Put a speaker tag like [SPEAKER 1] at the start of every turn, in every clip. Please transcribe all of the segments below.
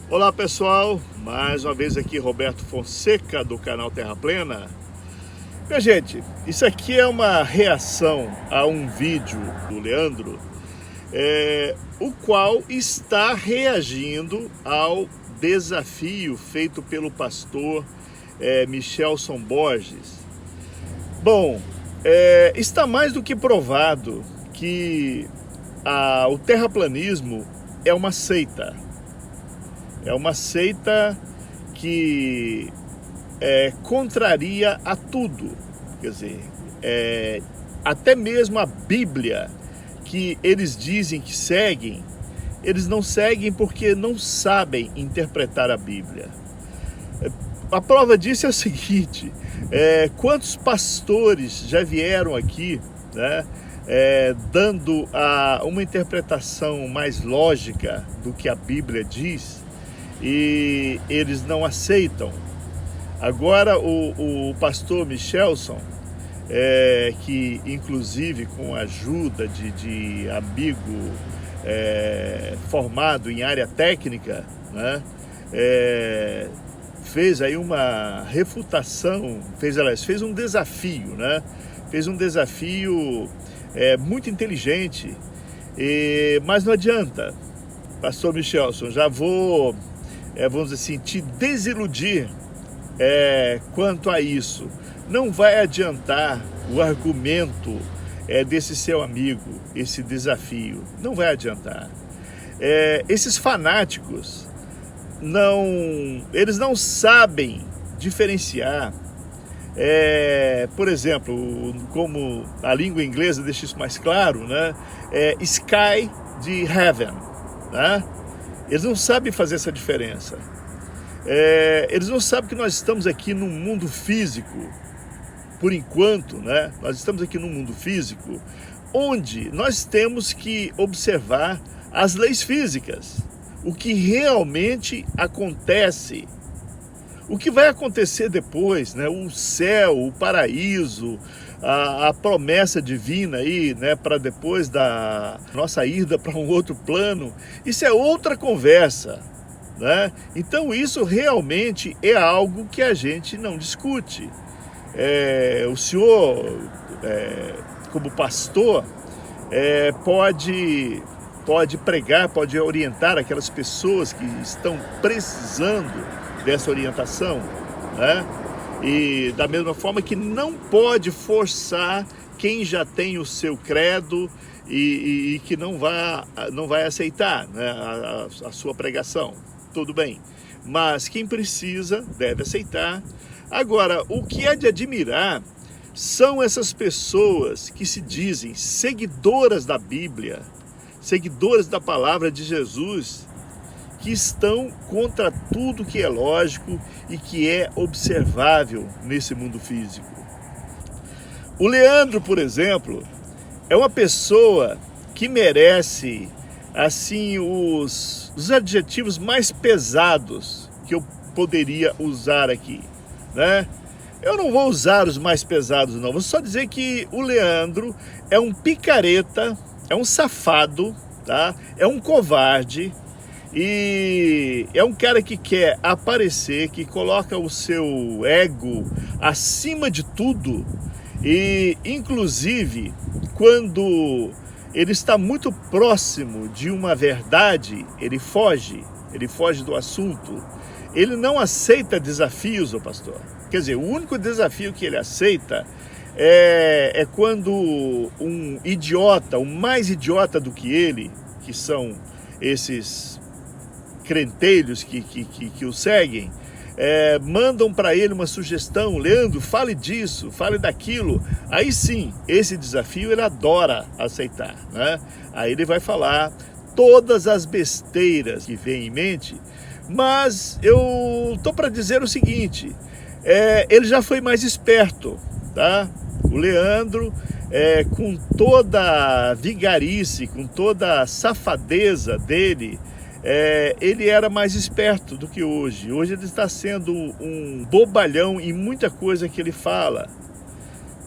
[SPEAKER 1] Olá pessoal, mais uma vez aqui Roberto Fonseca do canal Terra Plena. Minha gente, isso aqui é uma reação a um vídeo do Leandro, o qual está reagindo ao desafio feito pelo pastor Michelson Borges. Bom, está mais do que provado que o terraplanismo é uma seita. É uma seita que contraria a tudo. Quer dizer, até mesmo a Bíblia, que eles dizem que seguem, eles não seguem porque não sabem interpretar a Bíblia. A prova disso é o seguinte, quantos pastores já vieram aqui, né, dando uma interpretação mais lógica do que a Bíblia diz, e eles não aceitam. Agora o pastor Michelson, que inclusive com a ajuda de amigo formado em área técnica, né, fez aí uma refutação, fez um desafio, né? Fez um desafio muito inteligente, mas não adianta, pastor Michelson, já vou vamos dizer assim, te desiludir quanto a isso. Não vai adiantar o argumento desse seu amigo, esse desafio. Não vai adiantar. Esses fanáticos, eles não sabem diferenciar. Por exemplo, como a língua inglesa deixa isso mais claro, né? Sky de heaven, né? Eles não sabem fazer essa diferença. Eles não sabem que nós estamos aqui num mundo físico, por enquanto, né? Nós estamos aqui num mundo físico, onde nós temos que observar as leis físicas, o que realmente acontece. O que vai acontecer depois, né? O céu, o paraíso, a promessa divina aí, né? Para depois da nossa ida para um outro plano, isso é outra conversa, né? Então isso realmente é algo que a gente não discute. O senhor, como pastor, pode pregar, pode orientar aquelas pessoas que estão precisando dessa orientação, né? E da mesma forma que não pode forçar quem já tem o seu credo e que não vai aceitar, né, a sua pregação. Tudo bem, mas quem precisa deve aceitar. Agora, o que é de admirar são essas pessoas que se dizem seguidoras da Bíblia, seguidoras da palavra de Jesus, que estão contra tudo que é lógico e que é observável nesse mundo físico. O Leandro, por exemplo, é uma pessoa que merece assim os adjetivos mais pesados que eu poderia usar aqui, né? Eu não vou usar os mais pesados não, vou só dizer que o Leandro é um picareta, é um safado, tá? É um covarde. E é um cara que quer aparecer, que coloca o seu ego acima de tudo. E, inclusive, quando ele está muito próximo de uma verdade, ele foge do assunto. Ele não aceita desafios, ô pastor. Quer dizer, o único desafio que ele aceita é quando um idiota, o mais idiota do que ele, que são esses crentelhos que o seguem, mandam para ele uma sugestão: Leandro, fale disso, fale daquilo. Aí sim, esse desafio ele adora aceitar, né? Aí ele vai falar todas as besteiras que vem em mente, mas eu tô para dizer o seguinte, ele já foi mais esperto, tá? O Leandro, com toda a vigarice, com toda a safadeza dele, ele era mais esperto do que hoje. Hoje ele está sendo um bobalhão em muita coisa que ele fala.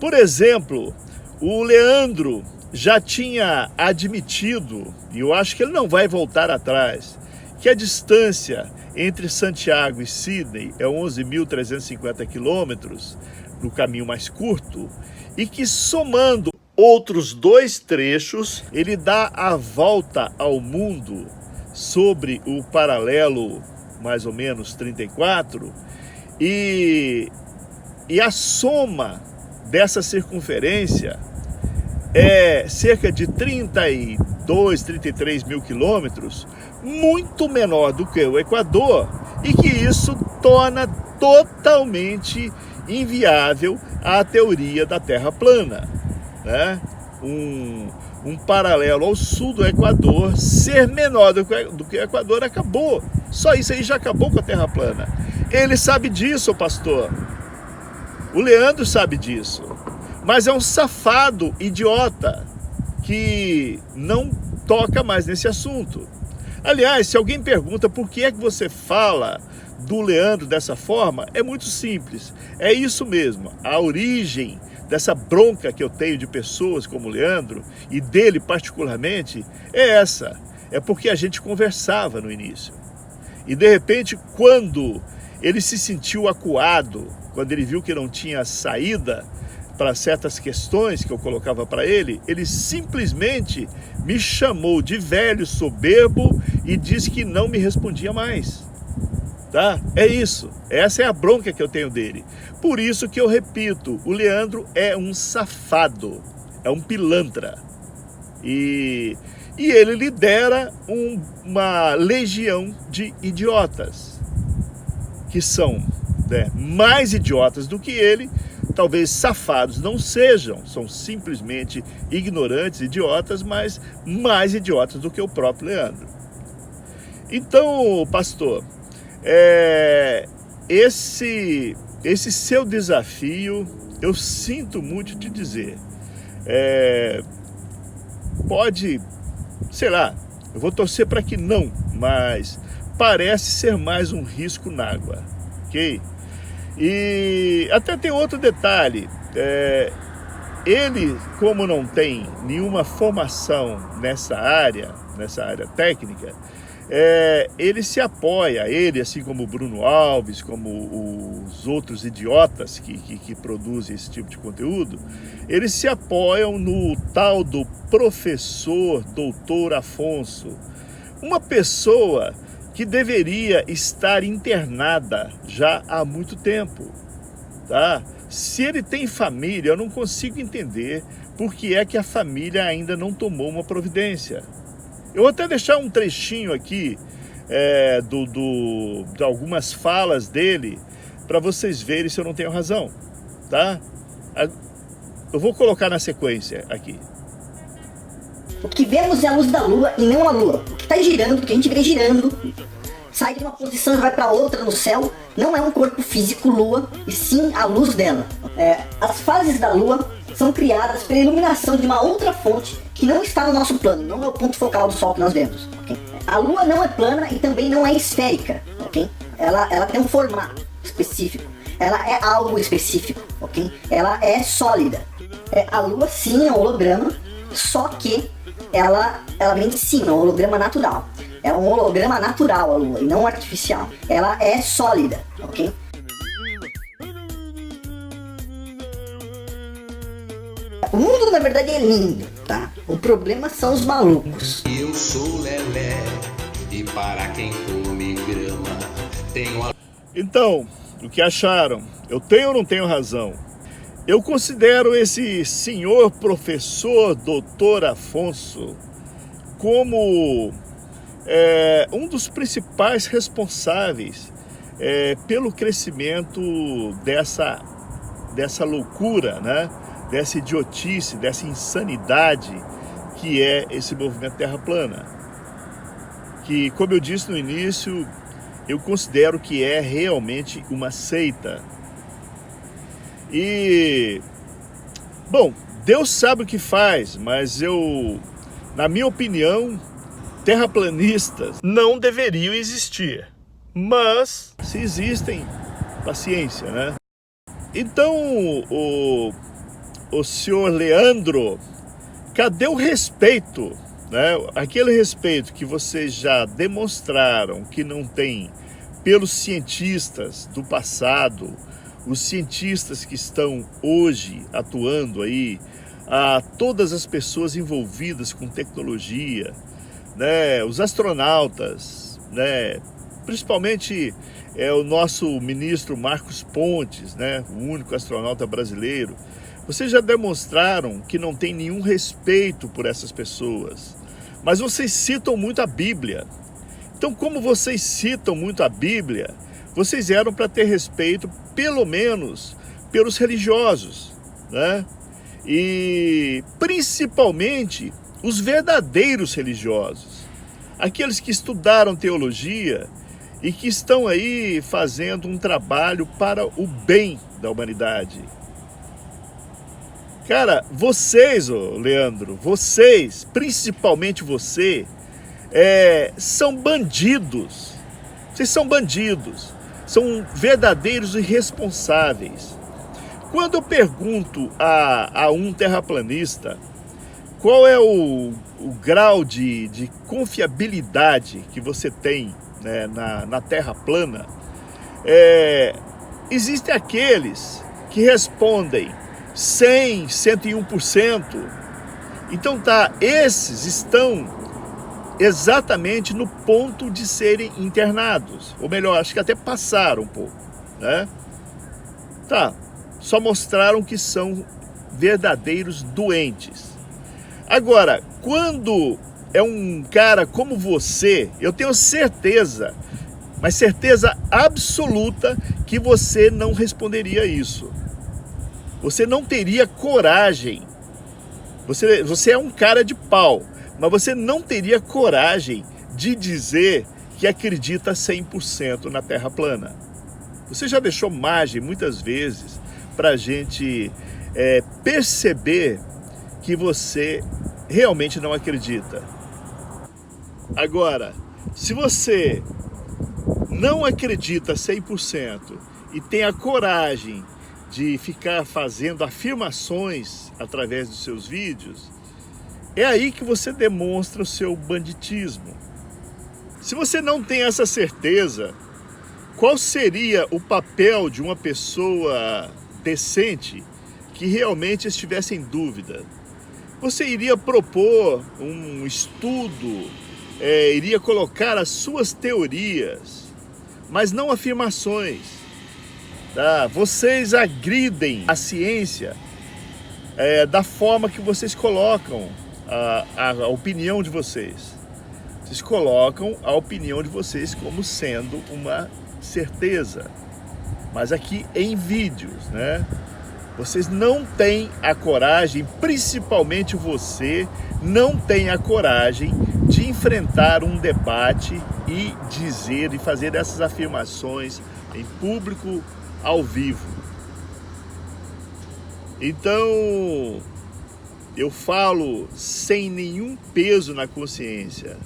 [SPEAKER 1] Por exemplo, o Leandro já tinha admitido, e eu acho que ele não vai voltar atrás, que a distância entre Santiago e Sydney é 11.350 quilômetros, no caminho mais curto, e que somando outros 2 trechos, ele dá a volta ao mundo sobre o paralelo mais ou menos 34, e a soma dessa circunferência é cerca de 32, 33 mil quilômetros, muito menor do que o Equador, e que isso torna totalmente inviável a teoria da Terra plana, né? Um paralelo ao sul do Equador ser menor do que o Equador, acabou. Só isso aí já acabou com a Terra plana. Ele sabe disso, pastor. O Leandro sabe disso. Mas é um safado idiota que não toca mais nesse assunto. Aliás, se alguém pergunta por que é que você fala do Leandro dessa forma, é muito simples. É isso mesmo. A origem dessa bronca que eu tenho de pessoas como o Leandro, e dele particularmente, é essa. É porque a gente conversava no início. E de repente, quando ele se sentiu acuado, quando ele viu que não tinha saída para certas questões que eu colocava para ele, ele simplesmente me chamou de velho soberbo e disse que não me respondia mais. Tá? É isso. Essa é a bronca que eu tenho dele. Por isso que eu repito, o Leandro é um safado, é um pilantra. E ele lidera uma legião de idiotas, que são, né, mais idiotas do que ele. Talvez safados não sejam, são simplesmente ignorantes, idiotas, mas mais idiotas do que o próprio Leandro. Então, pastor, esse seu desafio, eu sinto muito te dizer, pode, sei lá, eu vou torcer para que não, mas parece ser mais um risco na água, ok? E até tem outro detalhe, ele, como não tem nenhuma formação nessa área técnica, ele se apoia, ele, assim como o Bruno Alves, como os outros idiotas que produzem esse tipo de conteúdo, eles se apoiam no tal do professor doutor Afonso, uma pessoa que deveria estar internada já há muito tempo, tá? Se ele tem família, eu não consigo entender por que é que a família ainda não tomou uma providência. Eu vou até deixar um trechinho aqui de algumas falas dele, para vocês verem se eu não tenho razão, tá? Eu vou colocar na sequência aqui.
[SPEAKER 2] O que vemos é a luz da Lua e não a Lua. O que está girando, o que a gente vê girando, sai de uma posição e vai para outra no céu, não é um corpo físico Lua, e sim a luz dela. As fases da Lua são criadas pela iluminação de uma outra fonte que não está no nosso plano, não é o ponto focal do Sol que nós vemos. Okay? A Lua não é plana e também não é esférica. Okay? Ela tem um formato específico. Ela é algo específico. Okay? Ela é sólida. A Lua sim é um holograma, só que ela vem de cima, é um holograma natural. É um holograma natural a Lua, e não artificial. Ela é sólida, ok? O mundo, na verdade, é lindo, tá? O problema são os malucos.
[SPEAKER 3] Eu sou Lelé, e para quem come grama, tenho...
[SPEAKER 1] Então, o que acharam? Eu tenho ou não tenho razão? Eu considero esse senhor professor doutor Afonso como um dos principais responsáveis pelo crescimento dessa loucura, né? Dessa idiotice, dessa insanidade que é esse movimento Terra Plana. Que, como eu disse no início, eu considero que é realmente uma seita. E, bom, Deus sabe o que faz, mas na minha opinião, terraplanistas não deveriam existir. Mas, se existem, paciência, né? Então, o senhor Leandro, cadê o respeito né? Aquele respeito que vocês já demonstraram que não tem pelos cientistas do passado, os cientistas que estão hoje atuando aí, a todas as pessoas envolvidas com tecnologia, né? Os astronautas, né? Principalmente o nosso ministro Marcos Pontes, né? O único astronauta brasileiro. Vocês já demonstraram que não tem nenhum respeito por essas pessoas, mas vocês citam muito a Bíblia. Então, como vocês citam muito a Bíblia, vocês eram para ter respeito, pelo menos, pelos religiosos, né? E principalmente os verdadeiros religiosos, aqueles que estudaram teologia e que estão aí fazendo um trabalho para o bem da humanidade. Cara, vocês, Leandro, vocês, principalmente você, são bandidos. Vocês são bandidos, são verdadeiros irresponsáveis. Quando eu pergunto a um terraplanista qual é o grau de confiabilidade que você tem, né, na Terra plana, existem aqueles que respondem 100%, 101%. Então tá, esses estão exatamente no ponto de serem internados, ou melhor, acho que até passaram um pouco, né? Tá, só mostraram que são verdadeiros doentes. Agora, quando é um cara como você, eu tenho certeza, mas certeza absoluta, que você não responderia isso. Você não teria coragem. Você é um cara de pau, mas você não teria coragem de dizer que acredita 100% na Terra plana. Você já deixou margem muitas vezes para a gente perceber que você realmente não acredita. Agora, se você não acredita 100% e tem a coragem de ficar fazendo afirmações através dos seus vídeos, é aí que você demonstra o seu banditismo. Se você não tem essa certeza, qual seria o papel de uma pessoa decente que realmente estivesse em dúvida? Você iria propor um estudo, iria colocar as suas teorias, mas não afirmações. Tá? Vocês agridem a ciência da forma que vocês colocam a opinião de vocês. Vocês colocam a opinião de vocês como sendo uma certeza, mas aqui em vídeos, né? Vocês não têm a coragem, principalmente você, não tem a coragem de enfrentar um debate e dizer e fazer essas afirmações em público, ao vivo. Então, eu falo sem nenhum peso na consciência.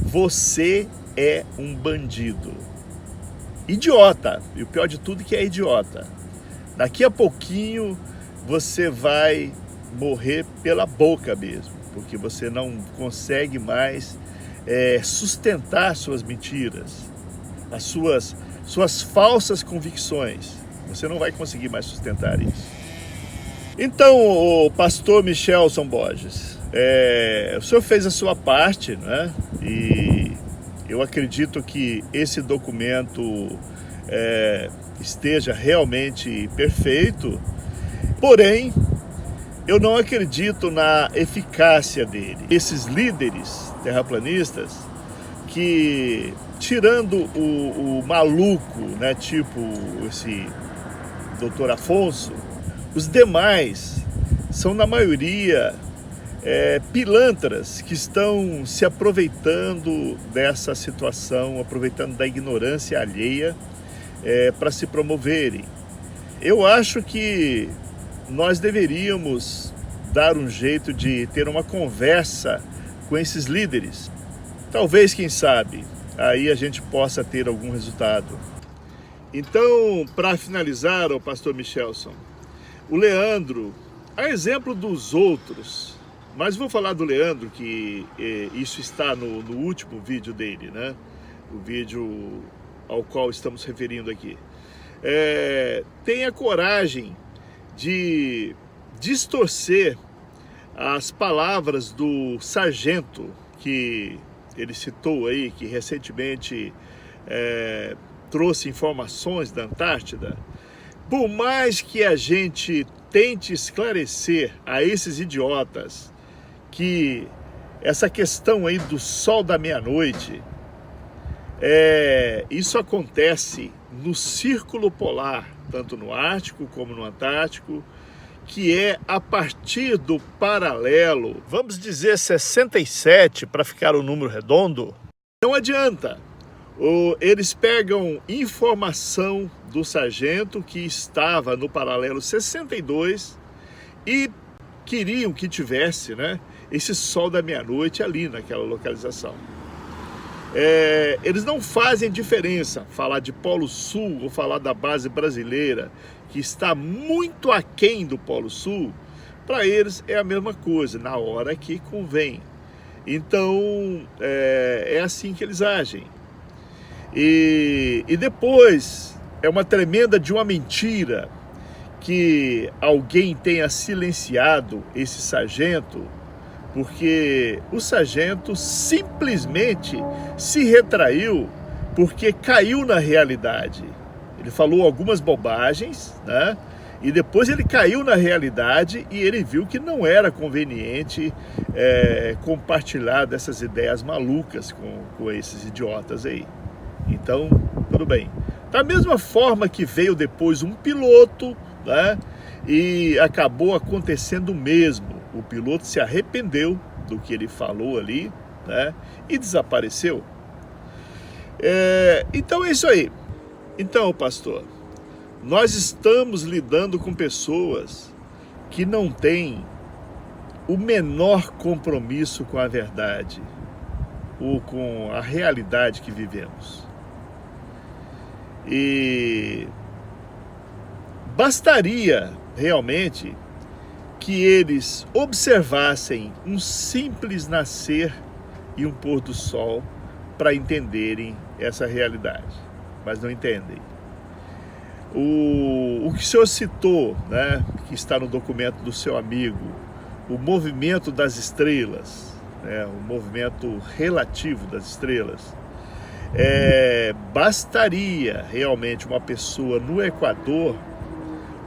[SPEAKER 1] Você é um bandido. Idiota. E o pior de tudo é que é idiota. Daqui a pouquinho você vai morrer pela boca mesmo, porque você não consegue mais sustentar suas mentiras, as suas falsas convicções. Você não vai conseguir mais sustentar isso. Então, o pastor Michelson Borges, o senhor fez a sua parte, né? E eu acredito que esse documento esteja realmente perfeito, porém, eu não acredito na eficácia dele. Esses líderes terraplanistas que, tirando o maluco, né, tipo esse Dr. Afonso, os demais são, na maioria, pilantras que estão se aproveitando dessa situação, aproveitando da ignorância alheia para se promoverem. Eu acho que nós deveríamos dar um jeito de ter uma conversa com esses líderes. Talvez, quem sabe, aí a gente possa ter algum resultado. Então, para finalizar, o pastor Michelson, o Leandro, a exemplo dos outros, Mas vou falar do Leandro, que isso está no último vídeo dele, né? O vídeo ao qual estamos referindo aqui. Tenha coragem de distorcer as palavras do sargento que ele citou aí, que recentemente trouxe informações da Antártida. Por mais que a gente tente esclarecer a esses idiotas que essa questão aí do sol da meia-noite, isso acontece no círculo polar, tanto no Ártico como no Antártico, que é a partir do paralelo, vamos dizer 67, para ficar o número redondo. Não adianta. Eles pegam informação do sargento que estava no paralelo 62 e queriam que tivesse, né, esse sol da meia-noite ali naquela localização. Eles não fazem diferença falar de Polo Sul ou falar da base brasileira, que está muito aquém do Polo Sul. Para eles é a mesma coisa, na hora que convém. Então, é assim que eles agem. E depois, é uma tremenda de uma mentira que alguém tenha silenciado esse sargento, porque o sargento simplesmente se retraiu porque caiu na realidade. Ele falou algumas bobagens, né? E depois ele caiu na realidade e ele viu que não era conveniente compartilhar dessas ideias malucas com esses idiotas aí. Então, tudo bem. Da mesma forma que veio depois um piloto, né, e acabou acontecendo o mesmo. O piloto se arrependeu do que ele falou ali, né, e desapareceu. Então é isso aí. Então, pastor, nós estamos lidando com pessoas que não têm o menor compromisso com a verdade ou com a realidade que vivemos. E bastaria realmente que eles observassem um simples nascer e um pôr do sol para entenderem essa realidade, mas não entendem. O que o senhor citou, né, que está no documento do seu amigo, o movimento das estrelas, né, o movimento relativo das estrelas, bastaria realmente uma pessoa no Equador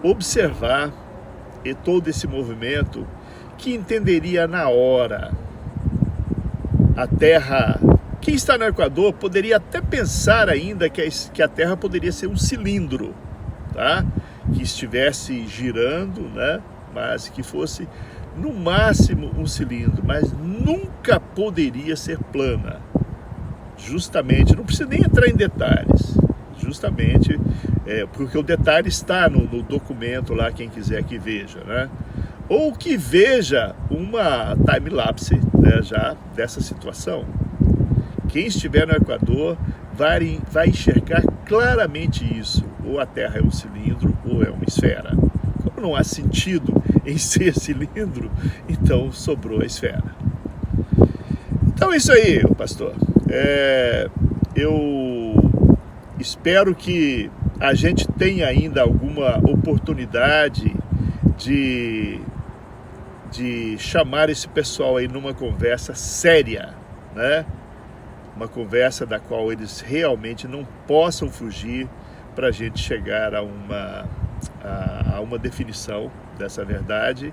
[SPEAKER 1] observar todo esse movimento que entenderia na hora. A Terra, quem está no Equador poderia até pensar ainda que a Terra poderia ser um cilindro, tá? Que estivesse girando, né? Mas que fosse no máximo um cilindro, mas nunca poderia ser plana. Justamente, não precisa nem entrar em detalhes, justamente porque o detalhe está no documento lá, quem quiser que veja, né? Ou que veja uma time-lapse, né, já dessa situação. Quem estiver no Equador vai enxergar claramente isso, ou a Terra é um cilindro ou é uma esfera. Como não há sentido em ser cilindro, então sobrou a esfera. Então é isso aí, pastor. Eu espero que a gente tenha ainda alguma oportunidade de chamar esse pessoal aí numa conversa séria, né? Uma conversa da qual eles realmente não possam fugir para a gente chegar a uma definição dessa verdade,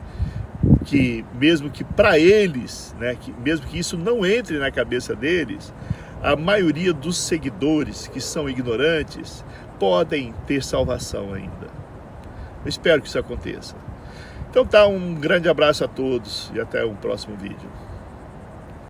[SPEAKER 1] que mesmo que para eles, né, mesmo que isso não entre na cabeça deles, a maioria dos seguidores que são ignorantes podem ter salvação ainda. Eu espero que isso aconteça. Então tá, um grande abraço a todos e até um próximo vídeo.